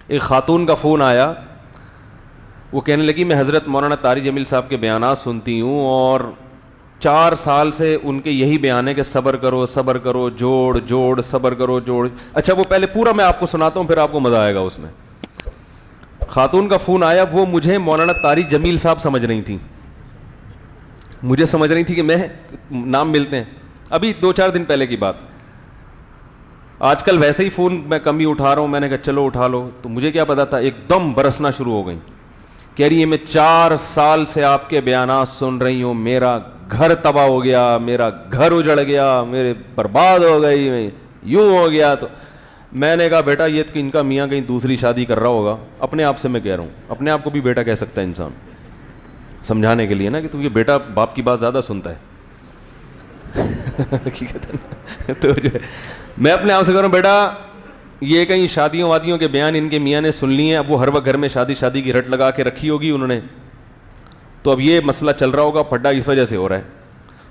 ایک خاتون کا فون آیا, وہ کہنے لگی میں حضرت مولانا طارق جمیل صاحب کے بیانات سنتی ہوں اور 4 سال سے ان کے یہی بیان ہے کہ صبر کرو صبر کرو, جوڑ جوڑ, صبر کرو جوڑ. اچھا وہ پہلے پورا میں آپ کو سناتا ہوں, پھر آپ کو مزہ آئے گا اس میں. خاتون کا فون آیا, وہ مجھے مولانا طارق جمیل صاحب سمجھ رہی تھیں, مجھے سمجھ رہی تھی کہ میں, نام ملتے ہیں, ابھی 2-4 دن پہلے کی بات. آج کل ویسے ہی فون میں کم ہی اٹھا رہا ہوں, میں نے کہا چلو اٹھا لو, تو مجھے کیا پتا تھا, ایک دم برسنا شروع ہو گئی. کہہ رہی ہے میں 4 سال سے آپ کے بیانات سن رہی ہوں, میرا گھر تباہ ہو گیا, میرا گھر اجڑ گیا, میرے برباد ہو گئی, میں یوں ہو گیا. تو میں نے کہا بیٹا یہ ان کا میاں کہیں دوسری شادی کر رہا ہوگا. اپنے آپ سے میں کہہ رہا ہوں, اپنے آپ کو بھی بیٹا کہہ سکتا ہے انسان, سمجھانے کے لیے نا, کہ تو یہ بیٹا باپ کی بات زیادہ سنتا ہے. تو میں اپنے آپ سے کہہ رہا ہوں بیٹا یہ کہیں شادیوں وادیوں کے بیان ان کے میاں نے سن لیے ہیں, اب وہ ہر وقت گھر میں شادی کی رٹ لگا کے رکھی ہوگی انہوں نے, تو اب یہ مسئلہ چل رہا ہوگا, پھڈا اس وجہ سے ہو رہا ہے.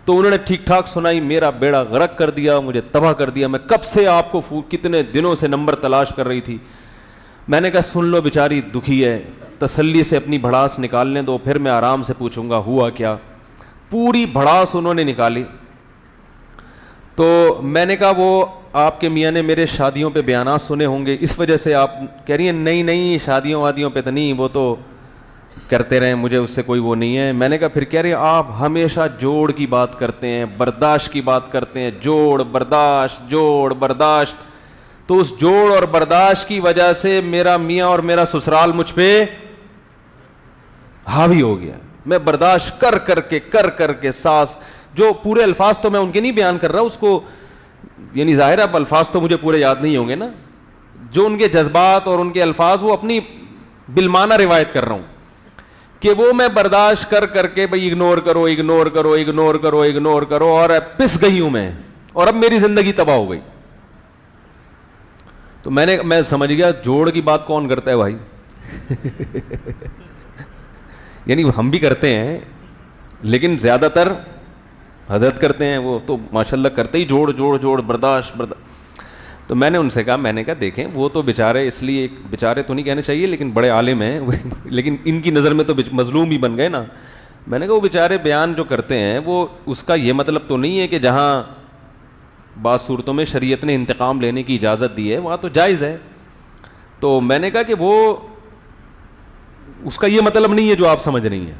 تو انہوں نے ٹھیک ٹھاک سنائی, میرا بیڑا غرق کر دیا, مجھے تباہ کر دیا. میں کب سے آپ کو کتنے دنوں سے نمبر تلاش کر رہی تھی. میں نے کہا سن لو, بیچاری دکھی ہے, تسلی سے اپنی بھڑاس نکالنے دو, پھر میں آرام سے پوچھوں گا ہوا کیا. پوری بھڑاس انہوں نے نکالی. تو میں نے کہا وہ آپ کے میاں نے میرے شادیوں پہ بیانات سنے ہوں گے, اس وجہ سے آپ کہہ رہی ہیں نہیں شادیوں وادیوں پہ تو نہیں, وہ تو کرتے رہیں, مجھے اس سے کوئی وہ نہیں ہے. میں نے کہا پھر کہہ رہے ہیں آپ ہمیشہ جوڑ کی بات کرتے ہیں, برداشت کی بات کرتے ہیں, جوڑ برداشت. تو اس جوڑ اور برداشت کی وجہ سے میرا میاں اور میرا سسرال مجھ پہ حاوی ہو گیا. میں برداشت کر کے ساس, جو پورے الفاظ تو میں ان کے نہیں بیان کر رہا, اس کو یعنی ظاہر اب الفاظ تو مجھے پورے یاد نہیں ہوں گے نا, جو ان کے جذبات اور ان کے الفاظ وہ اپنی بالمعنی روایت کر رہا ہوں, کہ وہ میں برداشت کر کے بھئی اگنور کرو, اور پس گئی ہوں میں, اور اب میری زندگی تباہ ہو گئی. تو میں سمجھ گیا جوڑ کی بات کون کرتا ہے بھائی. یعنی ہم بھی کرتے ہیں لیکن زیادہ تر حضرت کرتے ہیں, وہ تو ماشاءاللہ کرتے ہی جوڑ برداشت. تو میں نے ان سے کہا, میں نے کہا دیکھیں وہ تو بیچارے, اس لیے بیچارے تو نہیں کہنے چاہیے لیکن بڑے عالم ہیں, لیکن ان کی نظر میں تو مظلوم ہی بن گئے نا. میں نے کہا وہ بیچارے بیان جو کرتے ہیں وہ اس کا یہ مطلب تو نہیں ہے کہ جہاں بعض صورتوں میں شریعت نے انتقام لینے کی اجازت دی ہے وہاں تو جائز ہے. تو میں نے کہا کہ وہ اس کا یہ مطلب نہیں ہے جو آپ سمجھ رہی ہیں.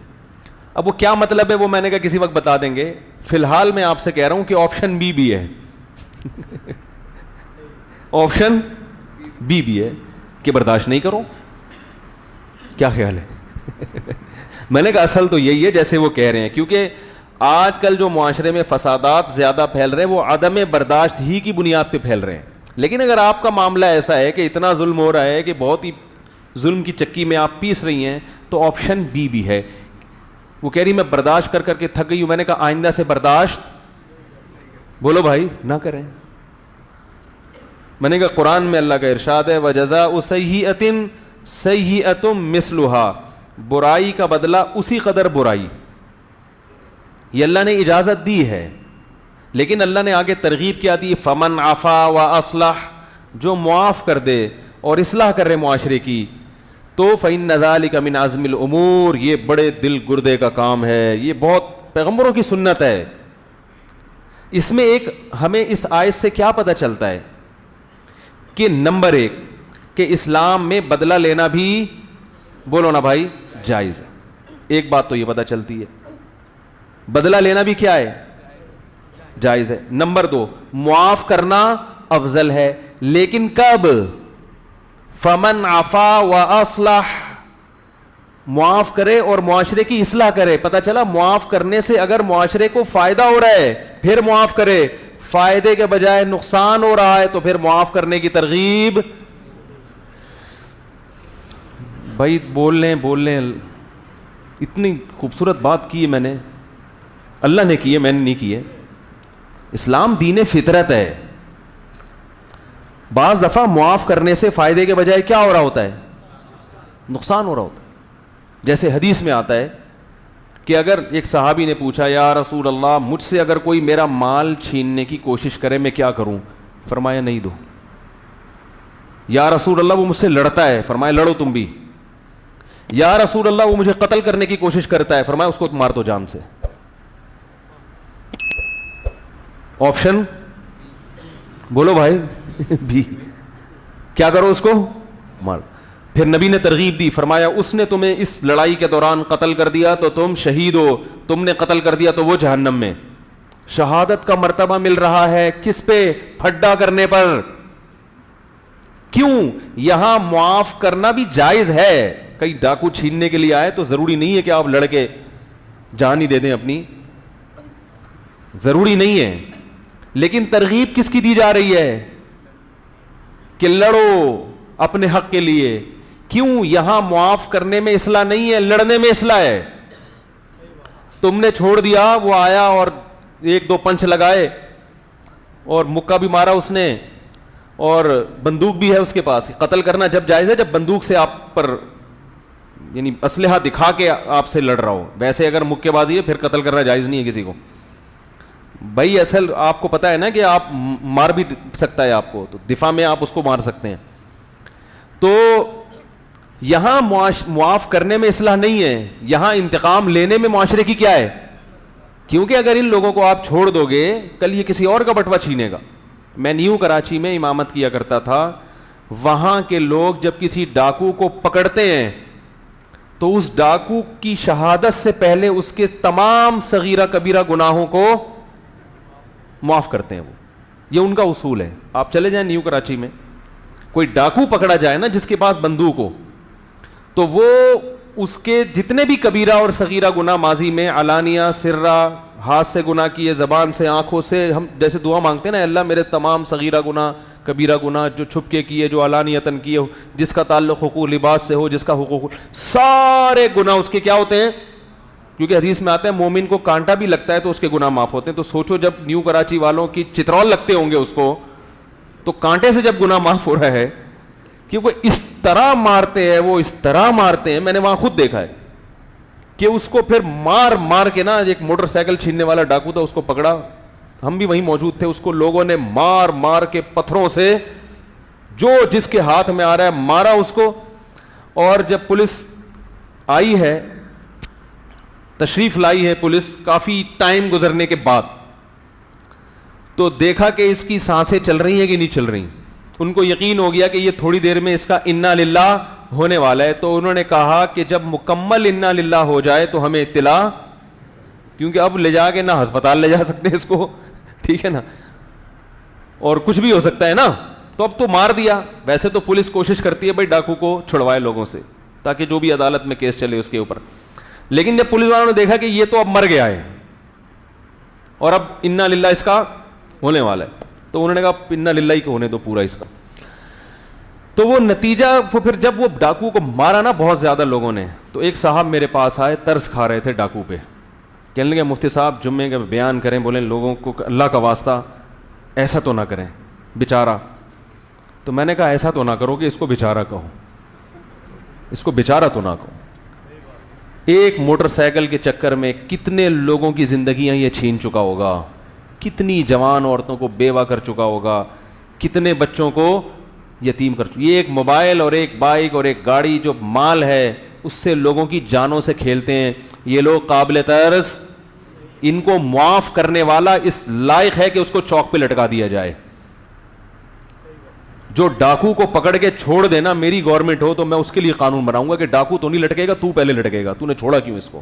اب وہ کیا مطلب ہے وہ میں نے کہا کسی وقت بتا دیں گے. فی الحال میں آپ سے کہہ رہا ہوں کہ آپشن بی بھی ہے. آپشن بی بھی ہے کہ برداشت نہیں کرو. کیا خیال ہے؟ میں نے کہا اصل تو یہی ہے جیسے وہ کہہ رہے ہیں, کیونکہ آج کل جو معاشرے میں فسادات زیادہ پھیل رہے ہیں وہ عدم برداشت ہی کی بنیاد پہ پھیل رہے ہیں. لیکن اگر آپ کا معاملہ ایسا ہے کہ اتنا ظلم ہو رہا ہے کہ بہت ہی ظلم کی چکی میں آپ پیس رہی ہیں, تو آپشن بی بھی ہے. وہ کہہ رہی میں برداشت کر کے تھک گئی ہوں. میں نے کہا آئندہ سے برداشت بولو بھائی نہ کریں. میں نے کہا قرآن میں اللہ کا ارشاد ہے وَجَزَاءُ سَيِّئَةٍ سَيِّئَةٌ مِثْلُهَا, برائی کا بدلہ اسی قدر برائی. یہ اللہ نے اجازت دی ہے, لیکن اللہ نے آگے ترغیب کیا دی, فَمَنْ عَفَا وَأَصْلَحَ, جو معاف کر دے اور اصلاح کر رہے معاشرے کی, تو فَإِنَّ ذَلِكَ مِنْ عَزْمِ الْأُمُورِ, یہ بڑے دل گردے کا کام ہے. یہ بہت پیغمبروں کی سنت ہے. اس میں ایک ہمیں اس آیت سے کیا پتہ چلتا ہے کہ نمبر 1 کہ اسلام میں بدلہ لینا بھی بولو نا بھائی جائز ہے. ایک بات تو یہ پتہ چلتی ہے, بدلہ لینا بھی کیا ہے جائز ہے. نمبر 2 معاف کرنا افضل ہے, لیکن کب؟ فمن عفا واصلح, معاف کرے اور معاشرے کی اصلاح کرے. پتہ چلا معاف کرنے سے اگر معاشرے کو فائدہ ہو رہا ہے پھر معاف کرے, فائدے کے بجائے نقصان ہو رہا ہے تو پھر معاف کرنے کی ترغیب. بھائی بول لیں اتنی خوبصورت بات کی ہے میں نے, اللہ نے کی ہے, میں نے نہیں کی ہے. اسلام دین فطرت ہے. بعض دفعہ معاف کرنے سے فائدے کے بجائے کیا ہو رہا ہوتا ہے؟ نقصان ہو رہا ہوتا ہے. جیسے حدیث میں آتا ہے کہ اگر ایک صحابی نے پوچھا یا رسول اللہ مجھ سے اگر کوئی میرا مال چھیننے کی کوشش کرے میں کیا کروں؟ فرمایا نہیں دو. یا رسول اللہ وہ مجھ سے لڑتا ہے، فرمایا لڑو تم بھی. یا رسول اللہ وہ مجھے قتل کرنے کی کوشش کرتا ہے، فرمایا اس کو مار دو جان سے. آپشن بولو بھائی بھی. کیا کرو؟ اس کو مار. پھر نبی نے ترغیب دی، فرمایا اس نے تمہیں اس لڑائی کے دوران قتل کر دیا تو تم شہید ہو، تم نے قتل کر دیا تو وہ جہنم میں. شہادت کا مرتبہ مل رہا ہے کس پہ؟ پھڈا کرنے پر. کیوں؟ یہاں معاف کرنا بھی جائز ہے. کئی ڈاکو چھیننے کے لیے آئے تو ضروری نہیں ہے کہ آپ لڑ کے جان ہی دے دیں اپنی، ضروری نہیں ہے. لیکن ترغیب کس کی دی جا رہی ہے؟ کہ لڑو اپنے حق کے لیے. کیوں؟ یہاں معاف کرنے میں اصلاح نہیں ہے، لڑنے میں اصلاح ہے. تم نے چھوڑ دیا، وہ آیا اور ایک دو پنچ لگائے اور مکہ بھی مارا اس نے، اور بندوق بھی ہے اس کے پاس. قتل کرنا جب جائز ہے جب بندوق سے آپ پر یعنی اسلحہ دکھا کے آپ سے لڑ رہا ہو. ویسے اگر مکے بازی ہے پھر قتل کرنا جائز نہیں ہے کسی کو. بھائی اصل آپ کو پتا ہے نا کہ آپ مار بھی سکتا ہے آپ کو، تو دفاع میں آپ اس کو مار سکتے ہیں. تو یہاں معاف کرنے میں اصلاح نہیں ہے، یہاں انتقام لینے میں معاشرے کی کیا ہے. کیونکہ اگر ان لوگوں کو آپ چھوڑ دو گے کل یہ کسی اور کا بٹوا چھینے گا. میں نیو کراچی میں امامت کیا کرتا تھا، وہاں کے لوگ جب کسی ڈاکو کو پکڑتے ہیں تو اس ڈاکو کی شہادت سے پہلے اس کے تمام صغیرہ کبیرہ گناہوں کو معاف کرتے ہیں. وہ یہ ان کا اصول ہے. آپ چلے جائیں نیو کراچی میں، کوئی ڈاکو پکڑا جائے نا جس کے پاس بندوق ہو، تو وہ اس کے جتنے بھی کبیرہ اور صغیرہ گناہ ماضی میں علانیہ سرہ، ہاتھ سے گناہ کیے، زبان سے، آنکھوں سے، ہم جیسے دعا مانگتے ہیں نا اللہ میرے تمام صغیرہ گناہ کبیرہ گناہ جو چھپ کے کیے، جو علانیتاً کیے، جس کا تعلق حقوق لباس سے ہو، جس کا حقوق، سارے گناہ اس کے کیا ہوتے ہیں. کیونکہ حدیث میں آتا ہے مومن کو کانٹا بھی لگتا ہے تو اس کے گناہ معاف ہوتے ہیں. تو سوچو جب نیو کراچی والوں کی چترول لگتے ہوں گے اس کو، تو کانٹے سے جب گناہ معاف ہو رہا ہے، کیونکہ اس طرح مارتے ہیں، وہ اس طرح مارتے ہیں. میں نے وہاں خود دیکھا ہے کہ اس کو پھر مار مار کے نا، ایک موٹر سائیکل چھیننے والا ڈاکو تھا، اس کو پکڑا، ہم بھی وہیں موجود تھے. اس کو لوگوں نے مار مار کے پتھروں سے جو جس کے ہاتھ میں آ رہا ہے مارا اس کو. اور جب پولیس آئی ہے، تشریف لائی ہے پولیس کافی ٹائم گزرنے کے بعد، تو دیکھا کہ اس کی سانسیں چل رہی ہیں کہ نہیں چل رہی. ان کو یقین ہو گیا کہ یہ تھوڑی دیر میں اس کا انا للہ ہونے والا ہے. تو انہوں نے کہا کہ جب مکمل انا للہ ہو جائے تو ہمیں اطلاع، کیونکہ اب لے جا کے نہ ہسپتال لے جا سکتے اس کو، ٹھیک ہے نا، اور کچھ بھی ہو سکتا ہے نا. تو اب تو مار دیا. ویسے تو پولیس کوشش کرتی ہے بھائی ڈاکو کو چھڑوائے لوگوں سے، تاکہ جو بھی عدالت میں کیس چلے اس کے اوپر. لیکن جب پولیس والوں نے دیکھا کہ یہ تو اب مر گیا ہے اور اب انا للہ اس کا ہونے والا ہے، تو انہوں نے کہا انا للہ ہی کو ہونے دو پورا اس کا. تو وہ نتیجہ پھر جب وہ ڈاکو کو مارا نا بہت زیادہ لوگوں نے، تو ایک صاحب میرے پاس آئے، ترس کھا رہے تھے ڈاکو پہ. کہنے لگے مفتی صاحب جمعے کا بیان کریں، بولیں لوگوں کو اللہ کا واسطہ ایسا تو نہ کریں بیچارہ. تو میں نے کہا ایسا تو نہ کرو کہ اس کو بیچارہ کہو، اس کو بیچارہ تو نہ کہو. ایک موٹر سائیکل کے چکر میں کتنے لوگوں کی زندگیاں یہ چھین چکا ہوگا، کتنی جوان عورتوں کو بیوہ کر چکا ہوگا، کتنے بچوں کو یتیم کر چکا. یہ ایک موبائل اور ایک بائک اور ایک گاڑی جو مال ہے اس سے لوگوں کی جانوں سے کھیلتے ہیں. یہ لوگ قابل ترس، ان کو معاف کرنے والا اس لائق ہے کہ اس کو چوک پہ لٹکا دیا جائے. جو ڈاکو کو پکڑ کے چھوڑ دینا، میری گورنمنٹ ہو تو میں اس کے لیے قانون بناؤں گا کہ ڈاکو تو نہیں لٹکے گا، تو پہلے لٹکے گا. تو نے چھوڑا کیوں اس کو؟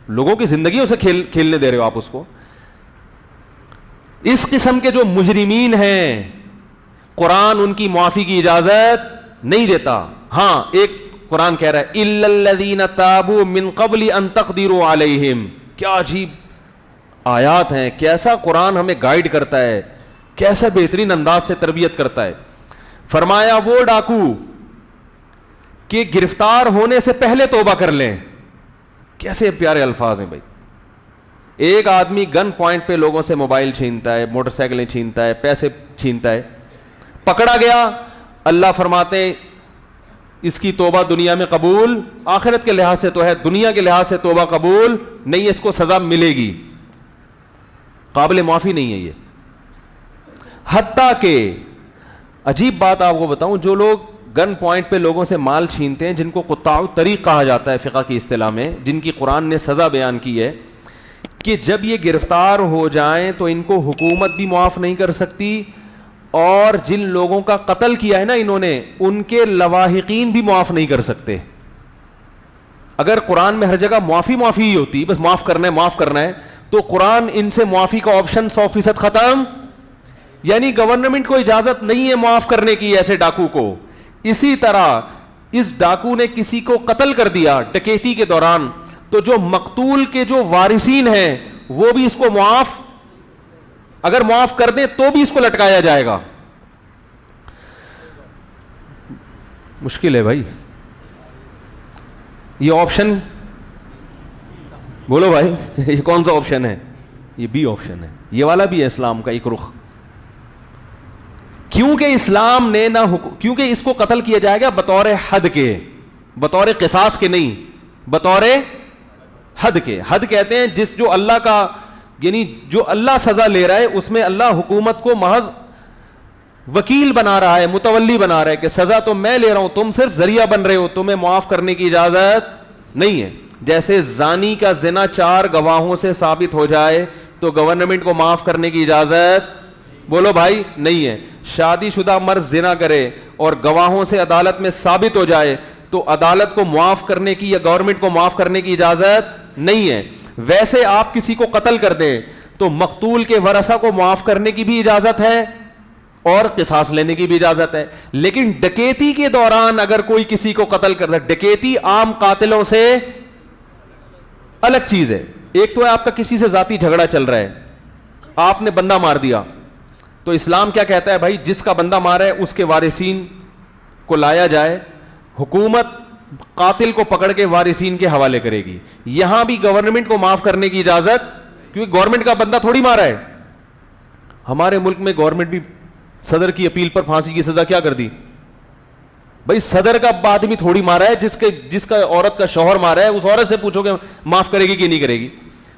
لوگوں کی زندگیوں سے کھیلنے دے رہے ہو آپ اس کو. اس قسم کے جو مجرمین ہیں قرآن ان کی معافی کی اجازت نہیں دیتا. ہاں ایک قرآن کہہ رہا ہے الا الذین تابوا من قبل ان تقدروا علیہم. کیا عجیب آیات ہیں، کیسا قرآن ہمیں گائیڈ کرتا ہے، کیسا بہترین انداز سے تربیت کرتا ہے. فرمایا وہ ڈاکو کہ گرفتار ہونے سے پہلے توبہ کر لیں. کیسے پیارے الفاظ ہیں بھائی. ایک آدمی گن پوائنٹ پہ لوگوں سے موبائل چھینتا ہے، موٹر سائیکلیں چھینتا ہے، پیسے چھینتا ہے، پکڑا گیا. اللہ فرماتے ہیں اس کی توبہ دنیا میں قبول، آخرت کے لحاظ سے تو ہے، دنیا کے لحاظ سے توبہ قبول نہیں، اس کو سزا ملے گی، قابل معافی نہیں ہے یہ. حتیٰ کہ عجیب بات آپ کو بتاؤں, جو لوگ گن پوائنٹ پہ لوگوں سے مال چھینتے ہیں, جن کو قطاع الطریق کہا جاتا ہے فقہ کی اصطلاح میں, جن کی قرآن نے سزا بیان کی ہے کہ جب یہ گرفتار ہو جائیں تو ان کو حکومت بھی معاف نہیں کر سکتی, اور جن لوگوں کا قتل کیا ہے نا انہوں نے, ان کے لواحقین بھی معاف نہیں کر سکتے. اگر قرآن میں ہر جگہ معافی ہی ہوتی, بس معاف کرنا ہے, تو قرآن ان سے معافی کا آپشن 100% ختم. یعنی گورنمنٹ کو اجازت نہیں ہے معاف کرنے کی ایسے ڈاکو کو. اسی طرح اس ڈاکو نے کسی کو قتل کر دیا ڈکیتی کے دوران, تو جو مقتول کے جو وارثین ہیں وہ بھی اس کو اگر معاف کر دیں تو بھی اس کو لٹکایا جائے گا. مشکل ہے بھائی. یہ آپشن بولو بھائی, یہ کون سا آپشن ہے؟ یہ بی آپشن ہے. یہ والا بھی ہے اسلام کا ایک رخ. کیونکہ اسلام نے نہ کیونکہ اس کو قتل کیا جائے گا بطور حد کے, بطور قصاص کے نہیں, بطور حد کے. حد کہتے ہیں جو اللہ کا, یعنی جو اللہ سزا لے رہا ہے اس میں اللہ حکومت کو محض وکیل بنا رہا ہے, متولی بنا رہا ہے کہ سزا تو میں لے رہا ہوں, تم صرف ذریعہ بن رہے ہو, تمہیں معاف کرنے کی اجازت نہیں ہے. جیسے زانی کا زنا 4 گواہوں سے ثابت ہو جائے تو گورنمنٹ کو معاف کرنے کی اجازت, بولو بھائی, نہیں ہے. شادی شدہ مرد زنا کرے اور گواہوں سے عدالت میں ثابت ہو جائے تو عدالت کو معاف کرنے کی یا گورنمنٹ کو معاف کرنے کی اجازت نہیں ہے. ویسے آپ کسی کو قتل کر دیں تو مقتول کے ورثہ کو معاف کرنے کی بھی اجازت ہے اور قصاص لینے کی بھی اجازت ہے. لیکن ڈکیتی کے دوران اگر کوئی کسی کو قتل کر دے, ڈکیتی عام قاتلوں سے الگ چیز ہے. ایک تو ہے آپ کا کسی سے ذاتی جھگڑا چل رہا ہے, آپ نے بندہ مار دیا, تو اسلام کیا کہتا ہے بھائی, جس کا بندہ مارا ہے اس کے وارثین کو لایا جائے, حکومت قاتل کو پکڑ کے وارثین کے حوالے کرے گی. یہاں بھی گورنمنٹ کو معاف کرنے کی اجازت, کیونکہ گورنمنٹ کا بندہ تھوڑی مارا ہے. ہمارے ملک میں گورنمنٹ بھی صدر کی اپیل پر پھانسی کی سزا کیا کر دی بھائی. صدر کا آدمی تھوڑی مارا ہے, جس کا عورت کا شوہر مارا ہے اس عورت سے پوچھو کہ معاف کرے گی کہ نہیں کرے گی.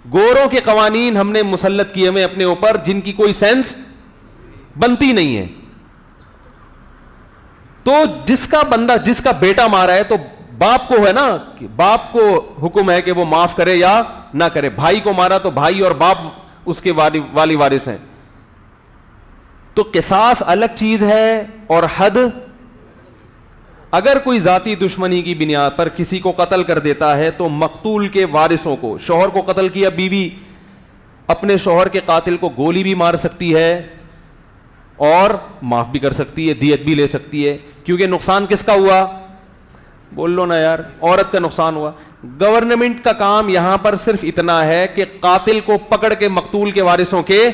گوروں کے قوانین ہم نے مسلط کیے ہوئے اپنے اوپر جن کی کوئی سینس بنتی نہیں ہے. تو جس کا بندہ, جس کا بیٹا مارا ہے تو باپ کو ہے نا, کہ باپ کو حکم ہے کہ وہ معاف کرے یا نہ کرے. بھائی کو مارا تو بھائی اور باپ اس کے والی وارث ہیں. تو قصاص الگ چیز ہے اور حد. اگر کوئی ذاتی دشمنی کی بنیاد پر کسی کو قتل کر دیتا ہے تو مقتول کے وارثوں کو, شوہر کو قتل کیا, بیوی اپنے شوہر کے قاتل کو گولی بھی مار سکتی ہے اور معاف بھی کر سکتی ہے, دیت بھی لے سکتی ہے, کیونکہ نقصان کس کا ہوا, بول لو نا یار, عورت کا نقصان ہوا. گورنمنٹ کا کام یہاں پر صرف اتنا ہے کہ قاتل کو پکڑ کے مقتول کے وارثوں کے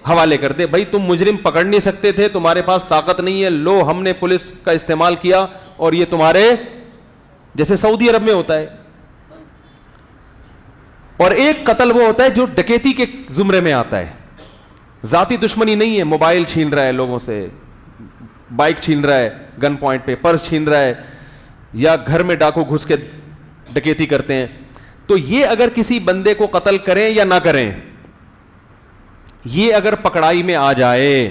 حوالے کر دے. بھائی تم مجرم پکڑ نہیں سکتے تھے, تمہارے پاس طاقت نہیں ہے, لو ہم نے پولیس کا استعمال کیا اور یہ تمہارے, جیسے سعودی عرب میں ہوتا ہے. اور ایک قتل وہ ہوتا ہے جو ڈکیتی کے زمرے میں آتا ہے, ذاتی دشمنی نہیں ہے, موبائل چھین رہا ہے لوگوں سے, بائک چھین رہا ہے گن پوائنٹ پہ, پرس چھین رہا ہے, یا گھر میں ڈاکو گھس کے ڈکیتی کرتے ہیں. تو یہ اگر کسی بندے کو قتل کریں یا نہ کریں, یہ اگر پکڑائی میں آ جائے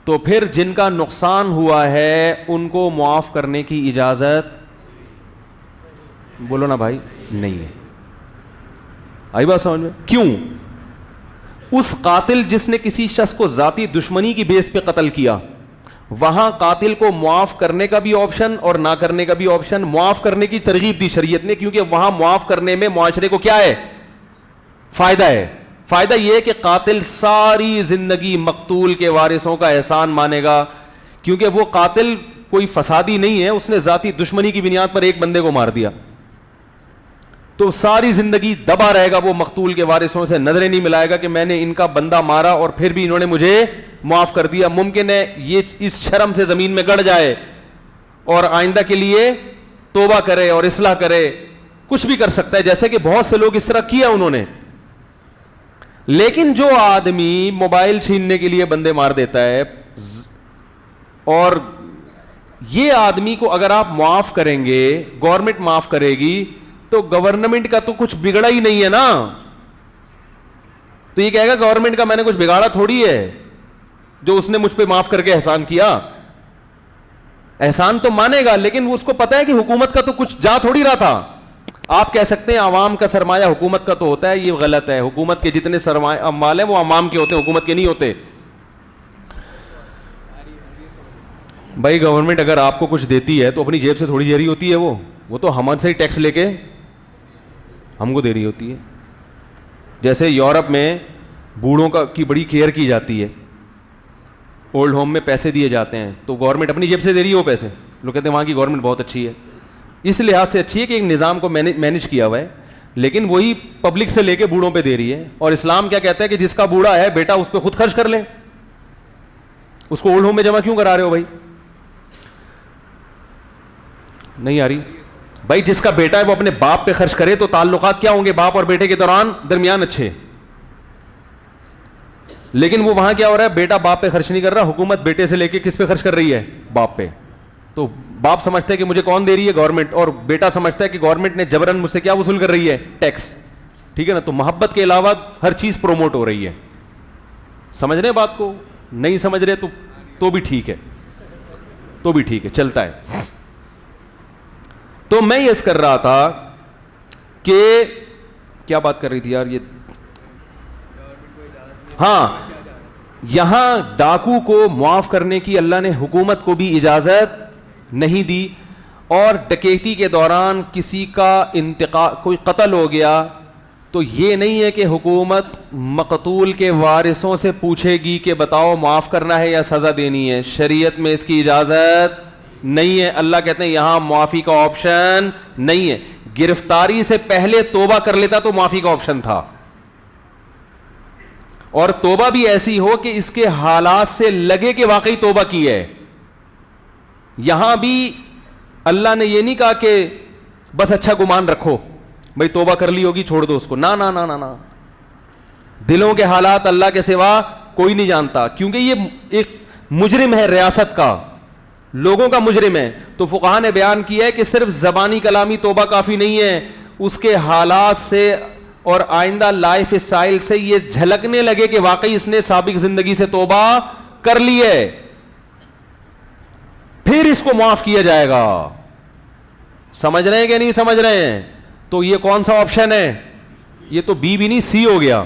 تو پھر جن کا نقصان ہوا ہے ان کو معاف کرنے کی اجازت, بولو نا بھائی, نہیں ہے. آئی بات سمجھ میں؟ کیوں؟ اس قاتل جس نے کسی شخص کو ذاتی دشمنی کی بیس پہ قتل کیا, وہاں قاتل کو معاف کرنے کا بھی آپشن اور نہ کرنے کا بھی آپشن. معاف کرنے کی ترغیب دی شریعت نے, کیونکہ وہاں معاف کرنے میں معاشرے کو کیا ہے, فائدہ ہے. فائدہ یہ ہے کہ قاتل ساری زندگی مقتول کے وارثوں کا احسان مانے گا, کیونکہ وہ قاتل کوئی فسادی نہیں ہے, اس نے ذاتی دشمنی کی بنیاد پر ایک بندے کو مار دیا, تو ساری زندگی دبا رہے گا وہ مقتول کے وارثوں سے, نظریں نہیں ملائے گا کہ میں نے ان کا بندہ مارا اور پھر بھی انہوں نے مجھے معاف کر دیا. ممکن ہے یہ اس شرم سے زمین میں گڑ جائے اور آئندہ کے لیے توبہ کرے اور اصلاح کرے, کچھ بھی کر سکتا ہے, جیسے کہ بہت سے لوگ اس طرح کیا انہوں نے. لیکن جو آدمی موبائل چھیننے کے لیے بندے مار دیتا ہے, اور یہ آدمی کو اگر آپ معاف کریں گے, گورنمنٹ معاف کرے گی, تو گورنمنٹ کا تو کچھ بگڑا ہی نہیں ہے نا. تو یہ کہے گا گورنمنٹ کا میں نے کچھ بگاڑا تھوڑی ہے جو اس نے مجھ پہ معاف کر کے احسان کیا. احسان تو مانے گا لیکن وہ اس کو پتا ہے کہ حکومت کا تو کچھ جا تھوڑی رہا تھا. آپ کہہ سکتے ہیں عوام کا سرمایہ حکومت کا تو ہوتا ہے, یہ غلط ہے. حکومت کے جتنے سرمایہ اموال ہیں وہ عوام کے ہوتے ہیں, حکومت کے نہیں ہوتے. بھائی گورنمنٹ اگر آپ کو کچھ دیتی ہے تو اپنی جیب سے تھوڑی دے رہی ہوتی ہے, وہ تو ہم سے ہی ٹیکس لے کے ہم کو دے رہی ہوتی ہے. جیسے یورپ میں بوڑھوں کی بڑی کیئر کی جاتی ہے, اولڈ ہوم میں پیسے دیے جاتے ہیں تو گورنمنٹ اپنی جیب سے دے رہی ہے وہ پیسے. لوگ کہتے ہیں وہاں کی گورنمنٹ بہت اچھی ہے, اس لحاظ سے اچھی ہے کہ ایک نظام کو مینج کیا ہوا ہے, لیکن وہی پبلک سے لے کے بوڑھوں پہ دے رہی ہے. اور اسلام کیا کہتا ہے کہ جس کا بوڑھا ہے بیٹا اس پہ خود خرچ کر لے, اس کو اولڈ ہوم میں جمع کیوں کرا رہے ہو بھائی؟ نہیں آ رہی بھائی. جس کا بیٹا ہے وہ اپنے باپ پہ خرچ کرے تو تعلقات کیا ہوں گے باپ اور بیٹے کے درمیان اچھے. لیکن وہ وہاں کیا ہو رہا ہے, بیٹا باپ پہ خرچ نہیں کر رہا, حکومت بیٹے سے لے کے کس پہ خرچ کر رہی ہے؟ باپ پہ. تو باپ سمجھتا ہے کہ مجھے کون دے رہی ہے؟ گورنمنٹ. اور بیٹا سمجھتا ہے کہ گورنمنٹ نے جبرن مجھ سے کیا وصول کر رہی ہے؟ ٹیکس. ٹھیک ہے نا. تو محبت کے علاوہ ہر چیز پروموٹ ہو رہی ہے. سمجھ رہے بات کو؟ نہیں سمجھ رہے تو بھی ٹھیک ہے, تو بھی ٹھیک ہے, چلتا ہے. تو میں یس کر رہا تھا کہ کیا بات کر رہی تھی یار یہ, ہاں, یہاں ڈاکو کو معاف کرنے کی اللہ نے حکومت کو بھی اجازت نہیں دی. اور ڈکیتی کے دوران کسی کا انتقال, کوئی قتل ہو گیا تو یہ نہیں ہے کہ حکومت مقتول کے وارثوں سے پوچھے گی کہ بتاؤ معاف کرنا ہے یا سزا دینی ہے. شریعت میں اس کی اجازت نہیں ہے. اللہ کہتے ہیں یہاں معافی کا آپشن نہیں ہے. گرفتاری سے پہلے توبہ کر لیتا تو معافی کا آپشن تھا, اور توبہ بھی ایسی ہو کہ اس کے حالات سے لگے کہ واقعی توبہ کی ہے. یہاں بھی اللہ نے یہ نہیں کہا کہ بس اچھا گمان رکھو بھائی توبہ کر لی ہوگی چھوڑ دو اس کو. نا نا نا نا نا, دلوں کے حالات اللہ کے سوا کوئی نہیں جانتا, کیونکہ یہ ایک مجرم ہے ریاست کا, لوگوں کا مجرم ہے. تو فقہاء نے بیان کیا ہے کہ صرف زبانی کلامی توبہ کافی نہیں ہے, اس کے حالات سے اور آئندہ لائف اسٹائل سے یہ جھلکنے لگے کہ واقعی اس نے سابق زندگی سے توبہ کر لی ہے, پھر اس کو معاف کیا جائے گا. سمجھ رہے ہیں کہ نہیں سمجھ رہے ہیں؟ تو یہ کون سا آپشن ہے؟ یہ تو بی بھی نہیں سی ہو گیا.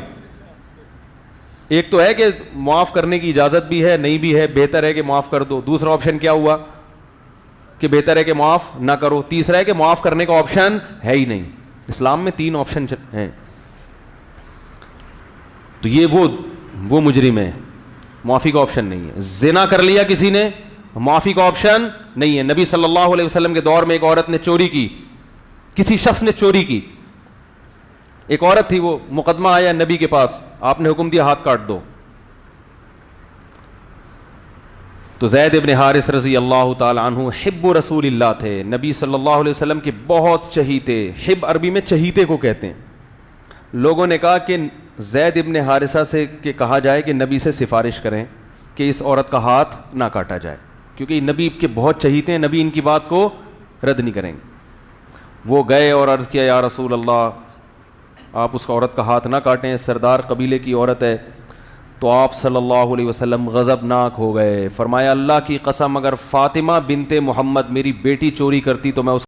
ایک تو ہے کہ معاف کرنے کی اجازت بھی ہے, نہیں بھی ہے, بہتر ہے کہ معاف کر دو. دوسرا آپشن کیا ہوا کہ بہتر ہے کہ معاف نہ کرو. تیسرا ہے کہ معاف کرنے کا آپشن ہے ہی نہیں. اسلام میں 3 آپشن ہیں. تو یہ وہ مجرم ہے, معافی کا آپشن نہیں ہے. زنا کر لیا کسی نے, معافی کا آپشن نہیں ہے. نبی صلی اللہ علیہ وسلم کے دور میں ایک عورت نے چوری کی, کسی شخص نے چوری کی, ایک عورت تھی, وہ مقدمہ آیا نبی کے پاس, آپ نے حکم دیا ہاتھ کاٹ دو. تو زید ابن حارث رضی اللہ تعالی عنہ حب رسول اللہ تھے, نبی صلی اللہ علیہ وسلم کے بہت چہیتے. حب عربی میں چہیتے کو کہتے ہیں. لوگوں نے کہا کہ زید ابن حارثہ سے کہ کہا جائے کہ نبی سے سفارش کریں کہ اس عورت کا ہاتھ نہ کاٹا جائے, کیونکہ نبی کے بہت چہیتے ہیں, نبی ان کی بات کو رد نہیں کریں گے. وہ گئے اور عرض کیا یا رسول اللہ آپ اس عورت کا ہاتھ نہ کاٹیں, سردار قبیلے کی عورت ہے. تو آپ صلی اللہ علیہ وسلم غضبناک ہو گئے, فرمایا اللہ کی قسم اگر فاطمہ بنت محمد میری بیٹی چوری کرتی تو میں اس